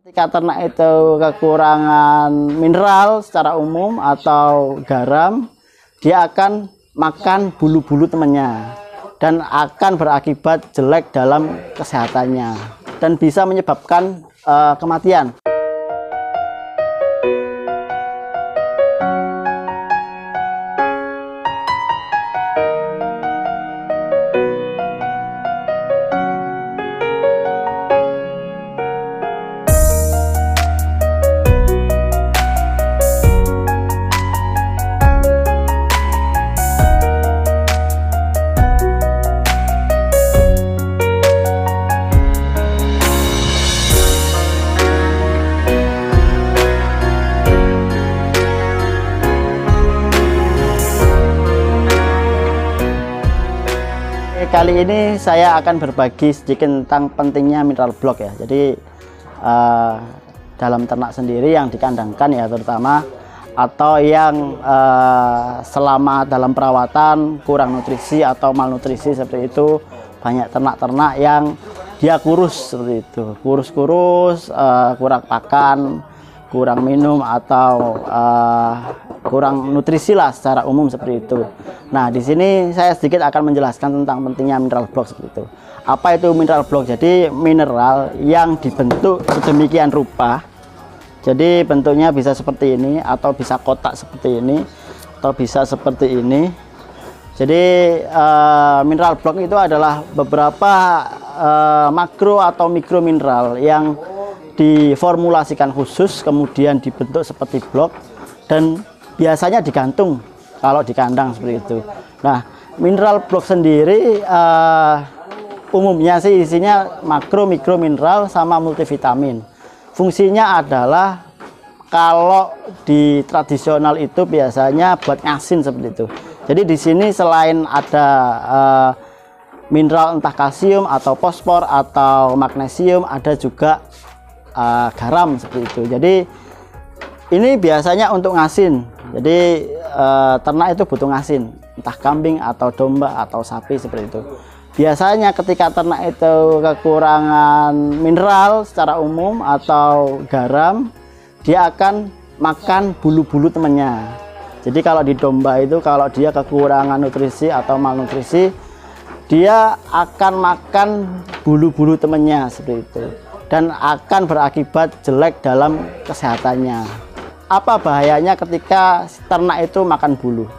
Ketika ternak itu kekurangan mineral secara umum atau garam, dia akan makan bulu-bulu temannya dan akan berakibat jelek dalam kesehatannya dan bisa menyebabkan kematian. Kali ini saya akan berbagi sedikit tentang pentingnya mineral block ya. Jadi dalam ternak sendiri yang dikandangkan ya terutama, atau yang selama dalam perawatan kurang nutrisi atau malnutrisi seperti itu, banyak ternak-ternak yang dia kurus seperti itu, kurus-kurus, kurang pakan, kurang minum, atau kurang nutrisi lah secara umum seperti itu. Nah, di sini saya sedikit akan menjelaskan tentang pentingnya mineral block seperti itu. Apa itu mineral block? Jadi mineral yang dibentuk sedemikian rupa. Jadi bentuknya bisa seperti ini, atau bisa kotak seperti ini, atau bisa seperti ini. Jadi mineral block itu adalah beberapa makro atau mikro mineral yang diformulasikan khusus, kemudian dibentuk seperti blok dan biasanya digantung kalau di kandang seperti itu. Nah, mineral block sendiri umumnya sih isinya makro, mikro mineral sama multivitamin. Fungsinya adalah kalau di tradisional itu biasanya buat ngasin seperti itu. Jadi di sini selain ada mineral entah kalsium atau fosfor atau magnesium, ada juga garam seperti itu. Jadi ini biasanya untuk ngasin. Jadi ternak itu butuh ngasin, entah kambing atau domba atau sapi seperti itu. Biasanya ketika ternak itu kekurangan mineral secara umum atau garam, dia akan makan bulu-bulu temannya. Jadi kalau di domba itu, kalau dia kekurangan nutrisi atau malnutrisi, dia akan makan bulu-bulu temannya seperti itu dan akan berakibat jelek dalam kesehatannya. Apa bahayanya ketika ternak itu makan bulu?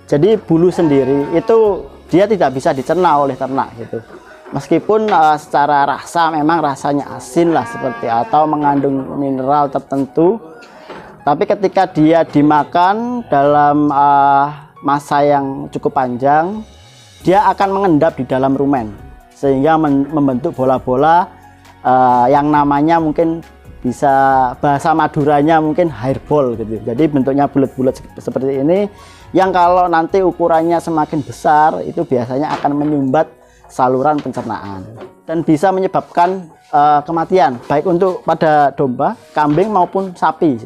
Jadi bulu sendiri itu dia tidak bisa dicerna oleh ternak gitu. Meskipun secara rasa memang rasanya asin lah seperti, atau mengandung mineral tertentu, tapi ketika dia dimakan dalam masa yang cukup panjang, dia akan mengendap di dalam rumen sehingga membentuk bola-bola yang namanya mungkin bisa bahasa Maduranya mungkin hairball gitu. Jadi bentuknya bulat-bulat seperti ini, yang kalau nanti ukurannya semakin besar itu biasanya akan menyumbat saluran pencernaan dan bisa menyebabkan kematian baik untuk pada domba, kambing maupun sapi.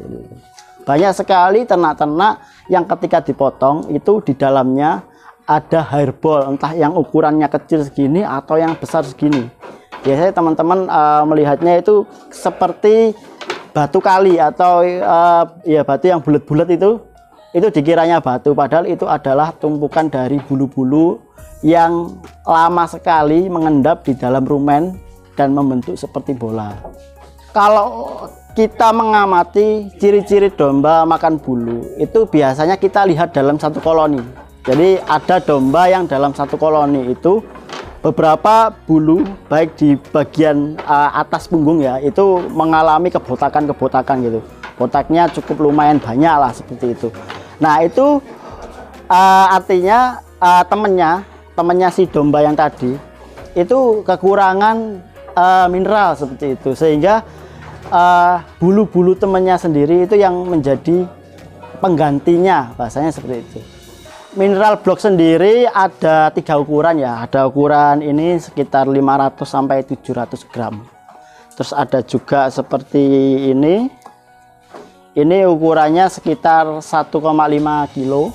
Banyak sekali ternak-ternak yang ketika dipotong itu di dalamnya ada hairball, entah yang ukurannya kecil segini atau yang besar segini. Biasanya teman-teman melihatnya itu seperti batu kali atau ya batu yang bulat-bulat itu dikiranya batu, padahal itu adalah tumpukan dari bulu-bulu yang lama sekali mengendap di dalam rumen dan membentuk seperti bola. Kalau kita mengamati ciri-ciri domba makan bulu, itu biasanya kita lihat dalam satu koloni. Jadi ada domba yang dalam satu koloni itu beberapa bulu baik di bagian atas punggung ya itu mengalami kebotakan-kebotakan gitu. Botaknya cukup lumayan banyak lah seperti itu. Nah itu artinya temennya si domba yang tadi itu kekurangan mineral seperti itu, sehingga bulu-bulu temennya sendiri itu yang menjadi penggantinya, bahasanya seperti itu. Mineral block sendiri ada 3 ukuran ya. Ada ukuran ini sekitar 500 sampai 700 gram. Terus ada juga seperti ini. Ini ukurannya sekitar 1,5 kilo.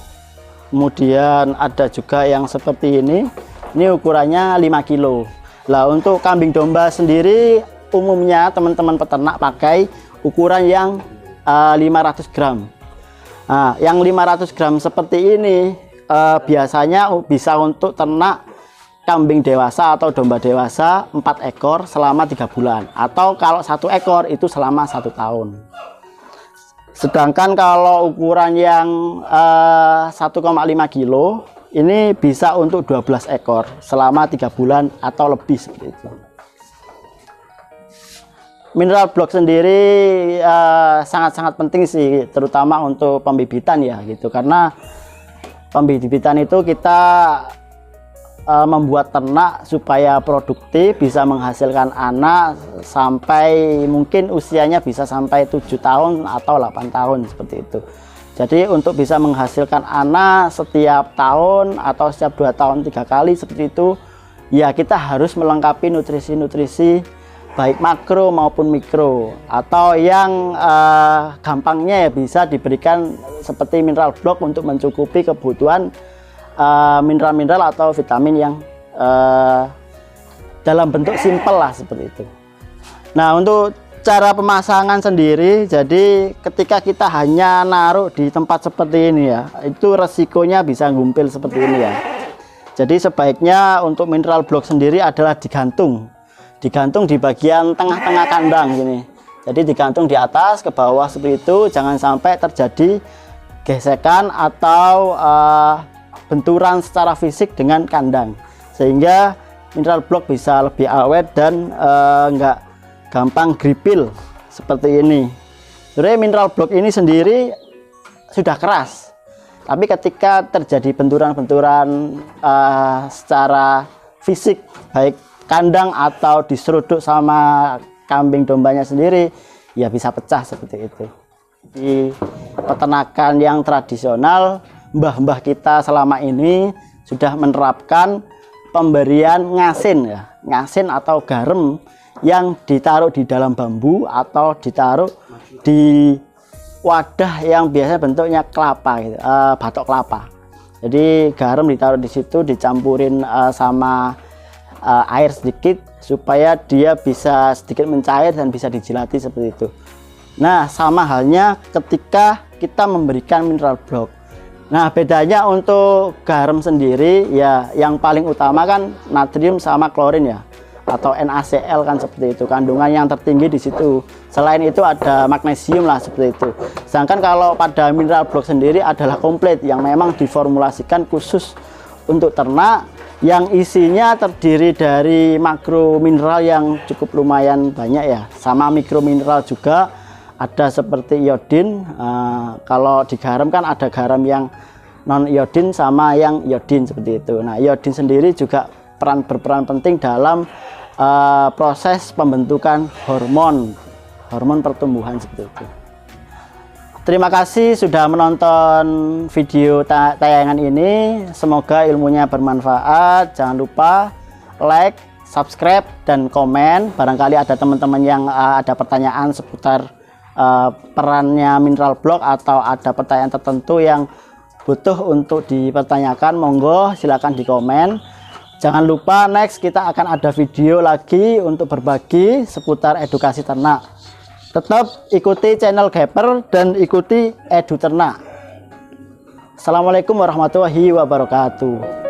Kemudian ada juga yang seperti ini ukurannya 5 kilo. Lah untuk kambing domba sendiri umumnya teman-teman peternak pakai ukuran yang 500 gram. Nah, yang 500 gram seperti ini biasanya bisa untuk ternak kambing dewasa atau domba dewasa 4 ekor selama 3 bulan, atau kalau 1 ekor itu selama 1 tahun. Sedangkan kalau ukuran yang 1,5 kilo ini bisa untuk 12 ekor selama 3 bulan atau lebih seperti itu. Mineral block sendiri sangat-sangat penting sih, terutama untuk pembibitan ya gitu, karena pembibitan itu kita membuat ternak supaya produktif, bisa menghasilkan anak sampai mungkin usianya bisa sampai 7 tahun atau 8 tahun seperti itu. Jadi untuk bisa menghasilkan anak setiap tahun atau setiap 2 tahun 3 kali seperti itu, ya kita harus melengkapi nutrisi-nutrisi baik makro maupun mikro, atau yang gampangnya ya bisa diberikan seperti mineral block untuk mencukupi kebutuhan mineral-mineral atau vitamin yang dalam bentuk simpel lah seperti itu. Nah, untuk cara pemasangan sendiri, jadi ketika kita hanya naruh di tempat seperti ini ya, itu resikonya bisa ngumpil seperti ini ya. Jadi sebaiknya untuk mineral block sendiri adalah digantung di bagian tengah-tengah kandang gini. Jadi digantung di atas ke bawah seperti itu, jangan sampai terjadi gesekan atau benturan secara fisik dengan kandang, sehingga mineral block bisa lebih awet dan enggak gampang gripil seperti ini. Sebenarnya mineral block ini sendiri sudah keras, tapi ketika terjadi benturan-benturan secara fisik baik kandang atau diseruduk sama kambing dombanya sendiri, ya bisa pecah seperti itu. Di peternakan yang tradisional, mbah-mbah kita selama ini sudah menerapkan pemberian ngasin ya, ngasin atau garam yang ditaruh di dalam bambu atau ditaruh di wadah yang biasanya bentuknya kelapa gitu, batok kelapa. Jadi garam ditaruh di situ, dicampurin sama air sedikit supaya dia bisa sedikit mencair dan bisa dijilati seperti itu. Nah, sama halnya ketika kita memberikan mineral block. Nah, bedanya untuk garam sendiri ya, yang paling utama kan natrium sama klorin ya, atau NaCl kan seperti itu, kandungan yang tertinggi di situ. Selain itu ada magnesium lah seperti itu. Sedangkan kalau pada mineral block sendiri adalah komplit, yang memang diformulasikan khusus untuk ternak, yang isinya terdiri dari makro mineral yang cukup lumayan banyak ya, sama mikro mineral juga ada seperti iodin. Kalau di garam kan ada garam yang non iodin sama yang iodin seperti itu. Nah, iodin sendiri juga berperan penting dalam proses pembentukan hormon pertumbuhan seperti itu. Terima kasih sudah menonton video tayangan ini. Semoga ilmunya bermanfaat. Jangan lupa like, subscribe, dan komen. Barangkali ada teman-teman yang ada pertanyaan seputar perannya mineral block, atau ada pertanyaan tertentu yang butuh untuk dipertanyakan, monggo silakan di komen. Jangan lupa next kita akan ada video lagi untuk berbagi seputar edukasi ternak. Tetap ikuti channel Gaper dan ikuti Edu Ternak. Assalamualaikum warahmatullahi wabarakatuh.